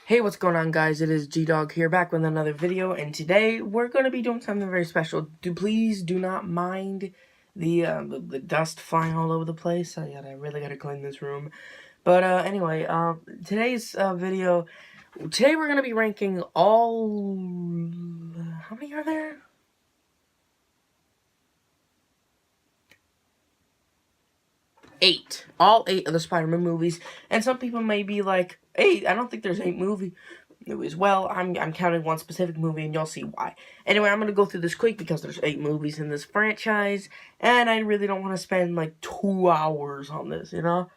Hey, what's going on, guys? It is G-Dog here, back with another video, and today we're going to be doing something very special. Please do not mind the dust flying all over the place. I really gotta clean this room. But anyway, today's video. Today we're going to be ranking all. How many are there? 8. All 8 of the Spider-Man movies. And some people may be like, 8? I don't think there's 8 movies. Well, I'm counting one specific movie, and you'll see why. Anyway, I'm going to go through this quick because there's 8 movies in this franchise, and I really don't want to spend, like, 2 hours on this, you know?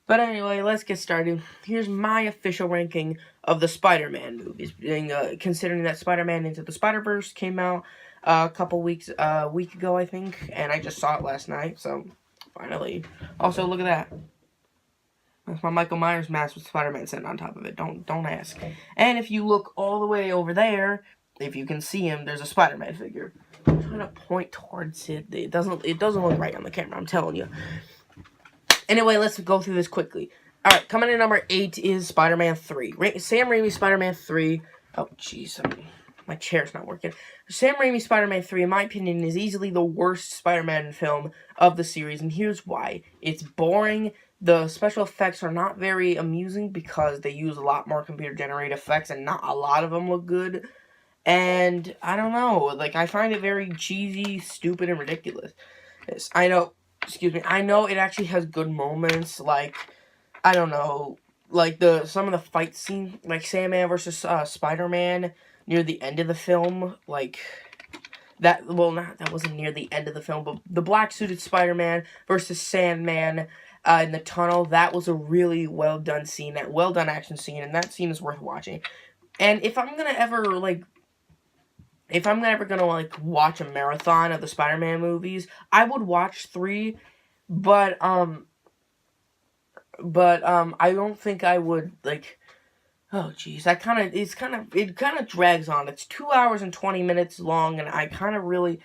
But anyway, let's get started. Here's my official ranking of the Spider-Man movies, considering that Spider-Man Into the Spider-Verse came out a week ago, I think, and I just saw it last night, so finally. Also, look at that. That's my Michael Myers mask with Spider-Man sitting on top of it. Don't ask. And if you look all the way over there, if you can see him, there's a Spider-Man figure. I'm trying to point towards it. It doesn't look right on the camera, I'm telling you. Anyway, let's go through this quickly. Alright, coming in number 8 is Spider-Man 3. Sam Raimi Spider-Man 3. Oh, jeez. My chair's not working. Sam Raimi Spider-Man 3, in my opinion, is easily the worst Spider-Man film of the series, and here's why. It's boring. The special effects are not very amusing because they use a lot more computer-generated effects, and not a lot of them look good. And, I don't know, like, I find it very cheesy, stupid, and ridiculous. I know it actually has good moments, like, I don't know, like, some of the fight scene, like Sandman versus Spider-Man, near the end of the film, like, that wasn't near the end of the film, but the black-suited Spider-Man versus Sandman in the tunnel, that was a really well-done scene, that well-done action scene, and that scene is worth watching. And if I'm ever gonna watch a marathon of the Spider-Man movies, I would watch 3, but I don't think I would, like, oh jeez, it kind of drags on. It's 2 hours and 20 minutes long, and I kind of really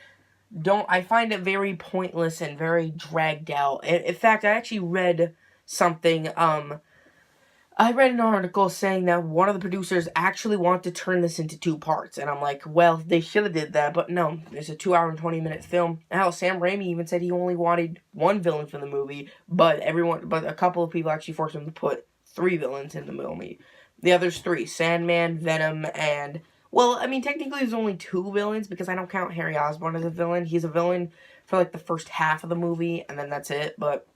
don't, I find it very pointless and very dragged out. In fact, I actually read something, I read an article saying that one of the producers actually wanted to turn this into 2 parts, and I'm like, well, they should have did that, but no, it's a 2 hour and 20 minute film. Hell, Sam Raimi even said he only wanted 1 villain for the movie, but a couple of people actually forced him to put 3 villains in the movie. The other's 3, Sandman, Venom, and, well, I mean, technically there's only 2 villains, because I don't count Harry Osborn as a villain. He's a villain for, like, the first half of the movie, and then that's it, but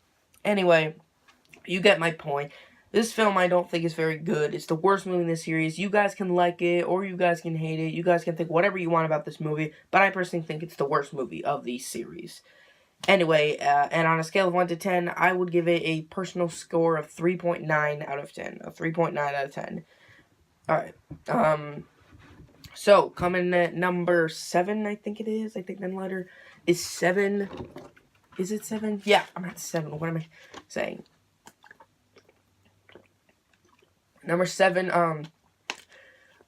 anyway, you get my point. This film I don't think is very good. It's the worst movie in the series. You guys can like it, or you guys can hate it. You guys can think whatever you want about this movie, but I personally think it's the worst movie of the series. Anyway, and on a scale of 1 to 10, I would give it a personal score of 3.9 out of 10. A 3.9 out of 10. Alright, so, coming at number 7, I think it is. I think that letter is 7. Is it 7? Yeah, I'm at 7. What am I saying? Number 7, I'm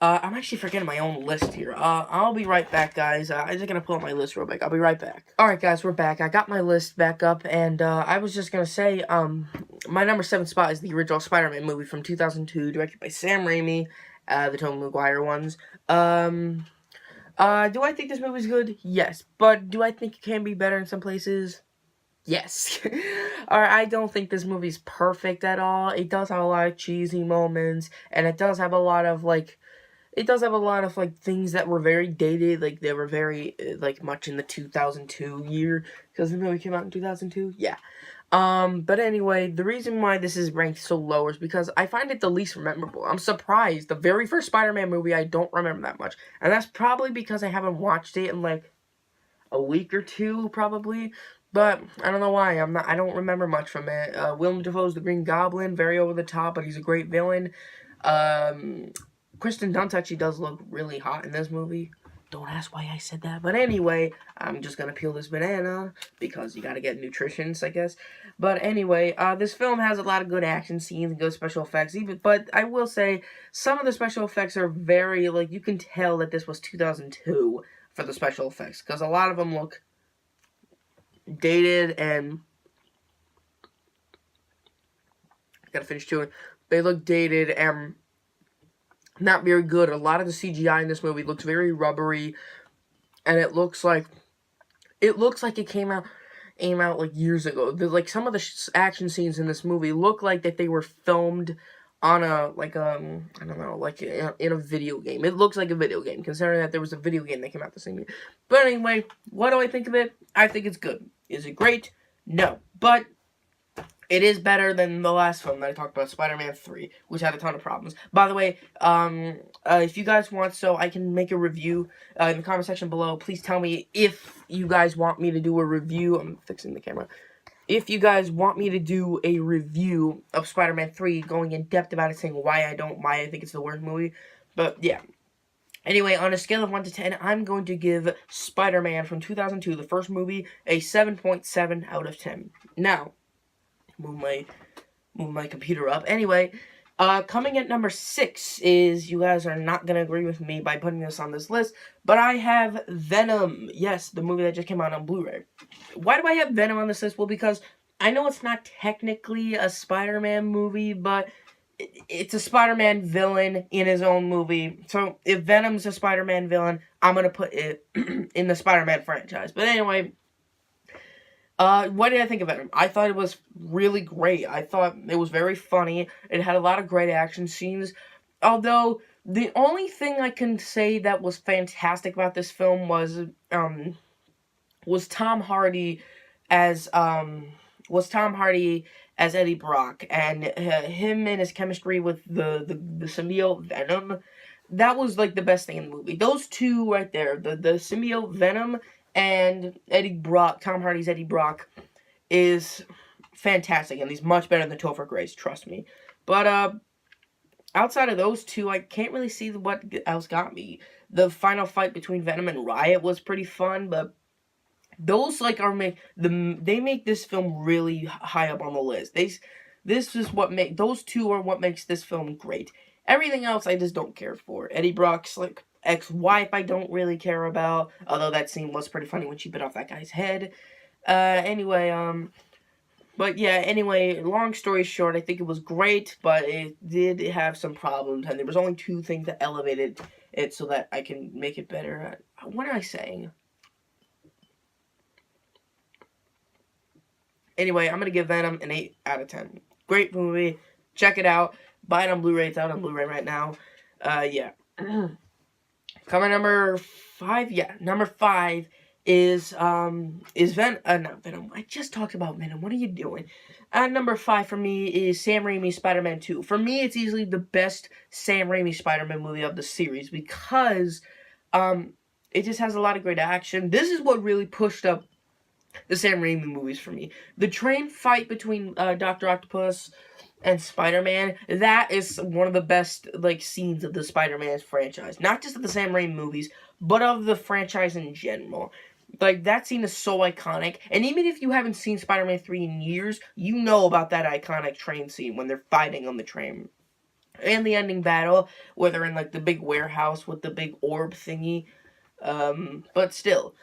actually forgetting my own list here. I'll be right back, guys. I'm just gonna pull up my list real quick. I'll be right back. Alright, guys, we're back. I got my list back up, and, I was just gonna say, my number 7 spot is the original Spider-Man movie from 2002, directed by Sam Raimi, the Tobey Maguire ones. Do I think this movie's good? Yes. But do I think it can be better in some places? Yes. Alright, I don't think this movie's perfect at all. It does have a lot of cheesy moments, and it does have a lot of, like, things that were very dated, like, they were very, much in the 2002 year, because the movie came out in 2002, yeah. But anyway, the reason why this is ranked so low is because I find it the least memorable. I'm surprised. The very first Spider-Man movie, I don't remember that much, and that's probably because I haven't watched it in, like, a week or 2, probably. But I don't know why. I don't remember much from it. Willem Dafoe's the Green Goblin, very over the top, but he's a great villain. Kristen Dunst actually does look really hot in this movie. Don't ask why I said that. But anyway, I'm just gonna peel this banana because you gotta get nutritions, I guess. But anyway, this film has a lot of good action scenes and good special effects. But I will say some of the special effects are very, like, you can tell that this was 2002 for the special effects, because a lot of them look dated and gotta finish chewing. They look dated and not very good. A lot of the CGI in this movie looks very rubbery, and it looks like it came out like years ago. Like some of the action scenes in this movie look like that they were filmed on a like I don't know, like in a video game. It looks like a video game, considering that there was a video game that came out the same year. But anyway, what do I think of it? I think it's good. Is it great? No, but it is better than the last film that I talked about, Spider-Man 3, which had a ton of problems. By the way, if you guys want, so I can make a review in the comment section below. Please tell me if you guys want me to do a review. I'm fixing the camera. If you guys want me to do a review of Spider-Man 3, going in depth about it, saying why I think it's the worst movie. But, yeah. Anyway, on a scale of 1 to 10, I'm going to give Spider-Man from 2002, the first movie, a 7.7 out of 10. Now, move my computer up. Anyway, coming at number 6 is, you guys are not going to agree with me by putting this on this list, but I have Venom. Yes, the movie that just came out on Blu-ray. Why do I have Venom on this list? Well, because I know it's not technically a Spider-Man movie, but it's a Spider-Man villain in his own movie. So, if Venom's a Spider-Man villain, I'm going to put it in the Spider-Man franchise. But anyway, what did I think of Venom? I thought it was really great. I thought it was very funny. It had a lot of great action scenes. Although, the only thing I can say that was fantastic about this film was Tom Hardy as Eddie Brock, and him and his chemistry with the symbiote Venom. That was like the best thing in the movie. Those two right there, the symbiote Venom and Eddie Brock, Tom Hardy's Eddie Brock, is fantastic, and he's much better than Topher Grace, trust me. But outside of those two, I can't really see what else got me. The final fight between Venom and Riot was pretty fun, but those like they make this film really high up on the list. Those two are what makes this film great. Everything else I just don't care for. Eddie Brock's like ex-wife I don't really care about, although that scene was pretty funny when she bit off that guy's head. But yeah, anyway, long story short, I think it was great, but it did have some problems, and there was only 2 things that elevated it so that I can make it better. What am I saying? Anyway, I'm going to give Venom an 8 out of 10. Great movie. Check it out. Buy it on Blu-ray. It's out on Blu-ray right now. Yeah. Coming number 5. Yeah, number 5 is not Venom. I just talked about Venom. What are you doing? Number 5 for me is Sam Raimi's Spider-Man 2. For me, it's easily the best Sam Raimi Spider-Man movie of the series because it just has a lot of great action. This is what really pushed up the Sam Raimi movies for me. The train fight between Dr. Octopus and Spider-Man, that is one of the best like scenes of the Spider-Man franchise. Not just of the Sam Raimi movies, but of the franchise in general. Like, that scene is so iconic. And even if you haven't seen Spider-Man 3 in years, you know about that iconic train scene when they're fighting on the train. And the ending battle, where they're in like the big warehouse with the big orb thingy. But still.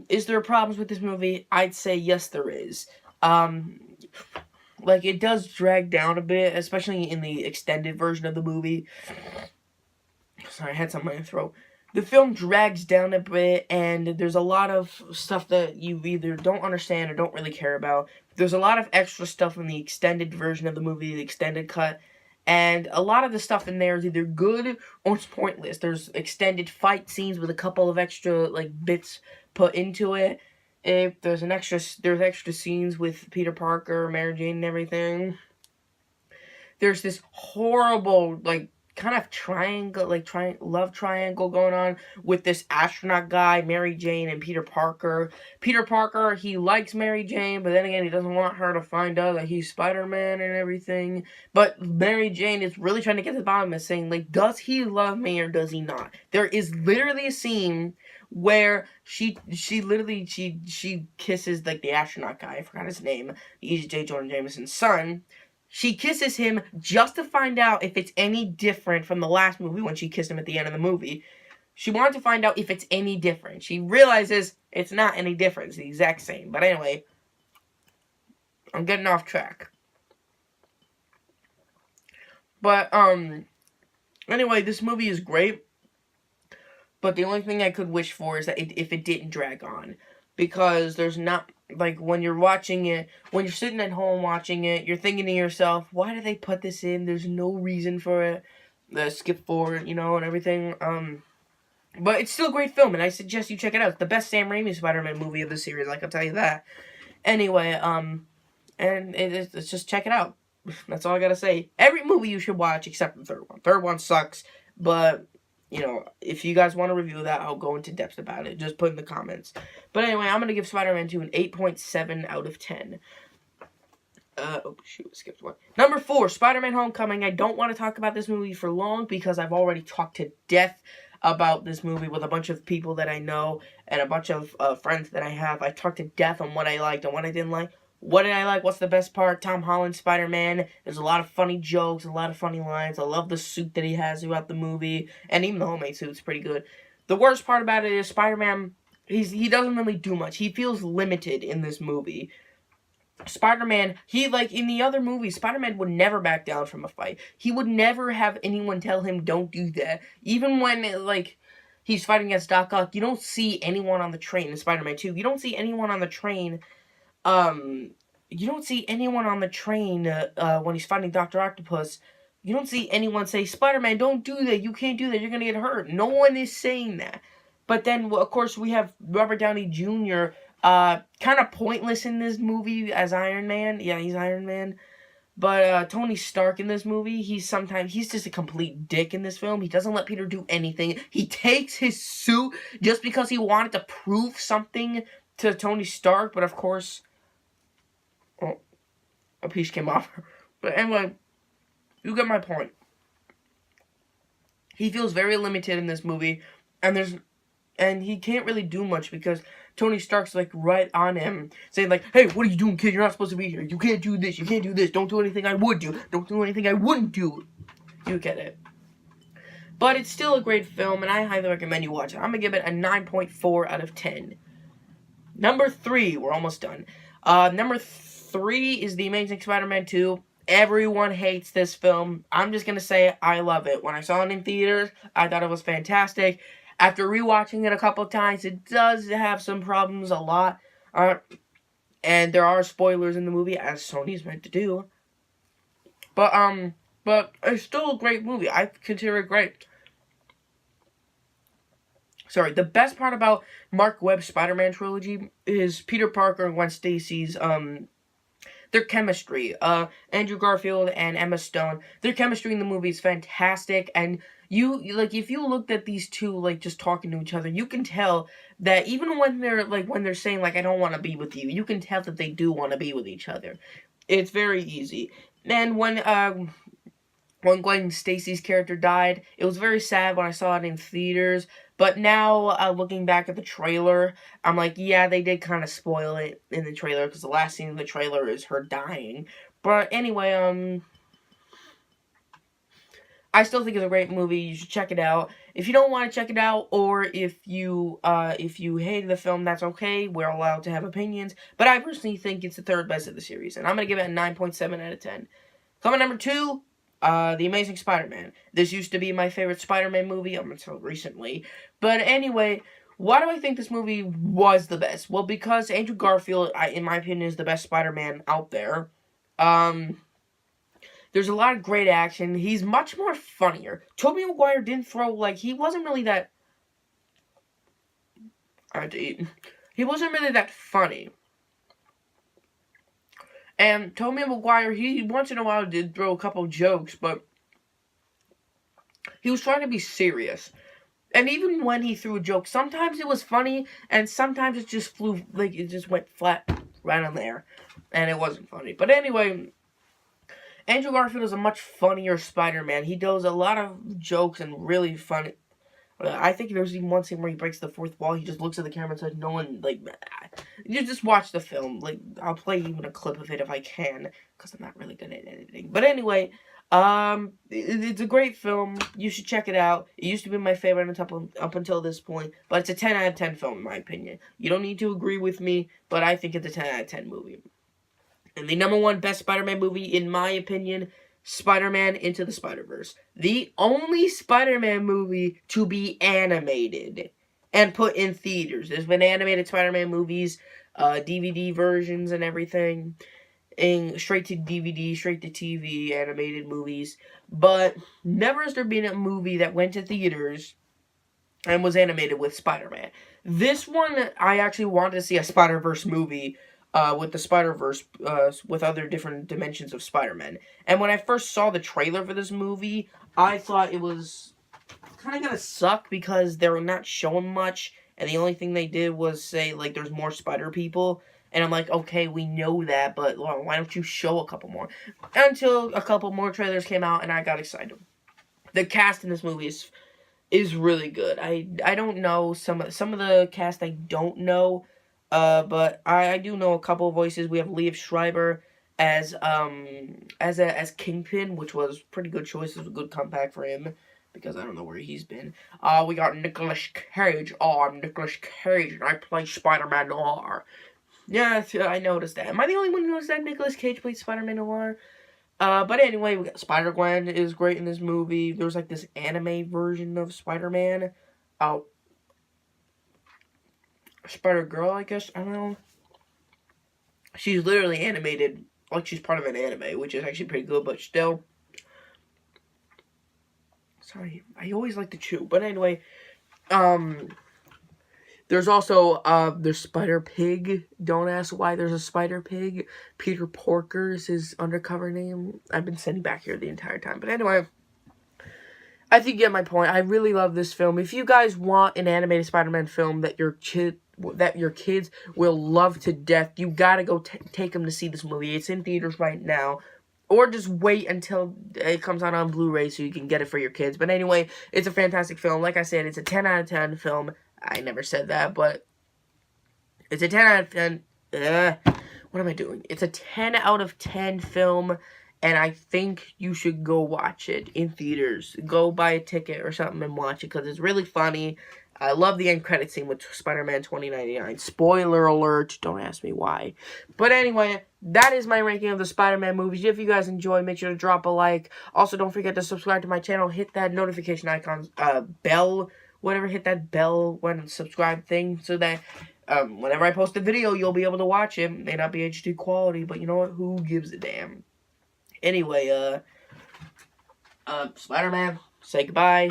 Is there problems with this movie? I'd say yes, there is. Like, it does drag down a bit, especially in the extended version of the movie. Sorry, I had something in my throat. The film drags down a bit, and there's a lot of stuff that you either don't understand or don't really care about. There's a lot of extra stuff in the extended version of the movie, the extended cut, and a lot of the stuff in there is either good or it's pointless. There's extended fight scenes with a couple of extra, like, bits put into it. There's extra scenes with Peter Parker, Mary Jane, and everything. There's this horrible, like, kind of love triangle going on with this astronaut guy, Mary Jane, and Peter Parker. Peter Parker, he likes Mary Jane, but then again, he doesn't want her to find out that he's Spider-Man and everything. But Mary Jane is really trying to get to the bottom of saying, like, does he love me or does he not? There is literally a scene where she kisses, like, the astronaut guy. I forgot his name. He's J. Jonah Jameson's son. She kisses him just to find out if it's any different from the last movie when she kissed him at the end of the movie. She wanted to find out if it's any different. She realizes it's not any different. It's the exact same. But anyway, I'm getting off track. But, Anyway, this movie is great. But the only thing I could wish for is that if it didn't drag on. Because there's not, like, when you're watching it, when you're sitting at home watching it, you're thinking to yourself, why did they put this in? There's no reason for it. Skip forward, and everything. But it's still a great film, and I suggest you check it out. It's the best Sam Raimi Spider-Man movie of the series, I can tell you that. Anyway, and it's just check it out. That's all I gotta say. Every movie you should watch except the third one. Third one sucks, but if you guys want to review that, I'll go into depth about it. Just put in the comments. But anyway, I'm going to give Spider-Man 2 an 8.7 out of 10. Oh, shoot, I skipped one. Number 4, Spider-Man Homecoming. I don't want to talk about this movie for long because I've already talked to death about this movie with a bunch of people that I know and a bunch of friends that I have. I talked to death on what I liked and what I didn't like. What did I like? What's the best part? Tom Holland, Spider-Man. There's a lot of funny jokes, a lot of funny lines. I love the suit that he has throughout the movie. And even the homemade suit's pretty good. The worst part about it is Spider-Man, he doesn't really do much. He feels limited in this movie. Spider-Man, in the other movies, Spider-Man would never back down from a fight. He would never have anyone tell him, don't do that. Even when, he's fighting against Doc Ock, you don't see anyone on the train in Spider-Man 2. You don't see anyone on the train you don't see anyone on the train, when he's fighting Dr. Octopus. You don't see anyone say, Spider-Man, don't do that, you can't do that, you're gonna get hurt. No one is saying that. But then, of course, we have Robert Downey Jr., kind of pointless in this movie as Iron Man. Yeah, he's Iron Man. But, Tony Stark in this movie, he's just a complete dick in this film. He doesn't let Peter do anything. He takes his suit just because he wanted to prove something to Tony Stark, but of course, a piece came off. But anyway, you get my point. He feels very limited in this movie, and he can't really do much because Tony Stark's right on him, saying hey, what are you doing, kid? You're not supposed to be here. You can't do this. You can't do this. Don't do anything I would do. Don't do anything I wouldn't do. You get it. But it's still a great film, and I highly recommend you watch it. I'm gonna give it a 9.4 out of 10. Number 3, we're almost done. Number 3 is The Amazing Spider-Man 2. Everyone hates this film. I'm just going to say I love it. When I saw it in theaters, I thought it was fantastic. After rewatching it a couple times, it does have some problems, a lot. And there are spoilers in the movie, as Sony's meant to do. But it's still a great movie. I consider it great. Sorry, the best part about Mark Webb's Spider-Man trilogy is Peter Parker and Gwen Stacy's, their chemistry. Andrew Garfield and Emma Stone, their chemistry in the movie is fantastic, and if you looked at these two, just talking to each other, you can tell that even when they're saying, I don't want to be with you, you can tell that they do want to be with each other. It's very easy. And when Gwen Stacy's character died, it was very sad when I saw it in theaters. But now, looking back at the trailer, I'm like, yeah, they did kind of spoil it in the trailer, because the last scene in the trailer is her dying. But anyway, I still think it's a great movie. You should check it out. If you don't want to check it out, or if you hated the film, that's okay. We're allowed to have opinions. But I personally think it's the third best of the series, and I'm going to give it a 9.7 out of 10. Coming number 2, The Amazing Spider-Man. This used to be my favorite Spider-Man movie up until recently. But anyway, why do I think this movie was the best? Well, because Andrew Garfield, in my opinion, is the best Spider-Man out there. There's a lot of great action. He's much more funnier. Tobey Maguire didn't throw, he wasn't really that... I had to eat. He wasn't really that funny. And Tobey Maguire, he once in a while did throw a couple jokes, but he was trying to be serious. And even when he threw a joke, sometimes it was funny, and sometimes it just flew, it just went flat right on there. And it wasn't funny. But anyway, Andrew Garfield is a much funnier Spider-Man. He does a lot of jokes and really funny. I think there's even one scene where he breaks the fourth wall. He just looks at the camera and says, no one, you just watch the film. I'll play even a clip of it if I can, because I'm not really good at editing. But anyway, it's a great film. You should check it out. It used to be my favorite up until this point, but it's a 10 out of 10 film in my opinion. You don't need to agree with me, but I think it's a 10 out of 10 movie. And the number 1 best Spider-Man movie, in my opinion, Spider-Man Into the Spider-Verse. The only Spider-Man movie to be animated and put in theaters. There's been animated Spider-Man movies, DVD versions and everything. And straight to DVD, straight to TV, animated movies. But never has there been a movie that went to theaters and was animated with Spider-Man. This one, I actually wanted to see a Spider-Verse movie with the Spider-Verse, with other different dimensions of Spider-Man. And when I first saw the trailer for this movie, I thought it was kind of gonna suck because they were not showing much, and the only thing they did was say, like, there's more spider people. And I'm like, okay, we know that, but well, why don't you show a couple more? Until a couple more trailers came out, and I got excited. The cast in this movie is really good. I don't know some of the cast I don't know, but I do know a couple of voices. We have Liev Schreiber as Kingpin, which was pretty good choice. It was a good comeback for him because I don't know where he's been. We got Nicolas Cage. Oh, I'm Nicolas Cage and I play Spider-Man Noir. Yeah, I noticed that. Am I the only one who noticed that Nicolas Cage played Spider-Man Noir? But anyway, we got Spider-Gwen is great in this movie. There's like this anime version of Spider-Man. Spider-Girl, I guess. I don't know. She's literally animated like she's part of an anime, which is actually pretty good, but still. Sorry, I always like to chew. But anyway, there's also, there's Spider-Pig. Don't ask why there's a Spider-Pig. Peter Porker is his undercover name. I've been sitting back here the entire time. But anyway, I think you get my point. I really love this film. If you guys want an animated Spider-Man film that your kids will love to death, you gotta go take them to see this movie. It's in theaters right now. Or just wait until it comes out on Blu-ray so you can get it for your kids. But anyway, it's a fantastic film. Like I said, it's a 10 out of 10 film. I never said that, but it's a 10 out of 10. What am I doing? It's a 10 out of 10 film, and I think you should go watch it in theaters. Go buy a ticket or something and watch it, because it's really funny. I love the end credit scene with Spider-Man 2099. Spoiler alert. Don't ask me why. But anyway, that is my ranking of the Spider-Man movies. If you guys enjoy, make sure to drop a like. Also, don't forget to subscribe to my channel. Hit that notification icon, bell, whatever. Hit that bell when subscribe thing so that whenever I post a video, you'll be able to watch it. It may not be HD quality, but you know what? Who gives a damn? Anyway, Spider-Man, say goodbye.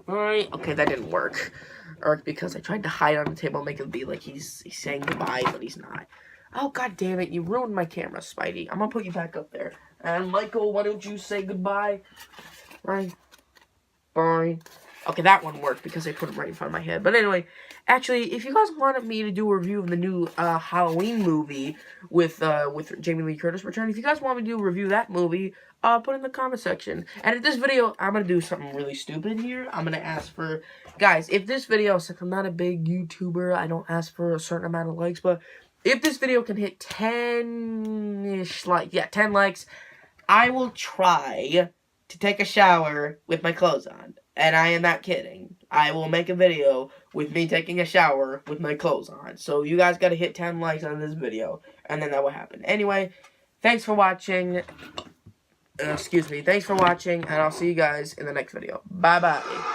Alright, okay, that didn't work. Or because I tried to hide on the table, make it be like he's saying goodbye, but he's not. Oh, god damn it, you ruined my camera, Spidey. I'm gonna put you back up there. And Michael, why don't you say goodbye? Right. Bye. Okay, that one worked because I put him right in front of my head. But anyway, actually, if you guys wanted me to do a review of the new Halloween movie with Jamie Lee Curtis return, if you guys want me to do a review of that movie, put it in the comment section. And if this video, I'm going to do something really stupid here. I'm going to ask for, guys, if this video, since I'm not a big YouTuber, I don't ask for a certain amount of likes, but if this video can hit 10-ish likes, yeah, 10 likes, I will try to take a shower with my clothes on. And I am not kidding. I will make a video with me taking a shower with my clothes on. So you guys gotta hit 10 likes on this video, and then that will happen. Anyway, thanks for watching. Thanks for watching, and I'll see you guys in the next video. Bye-bye.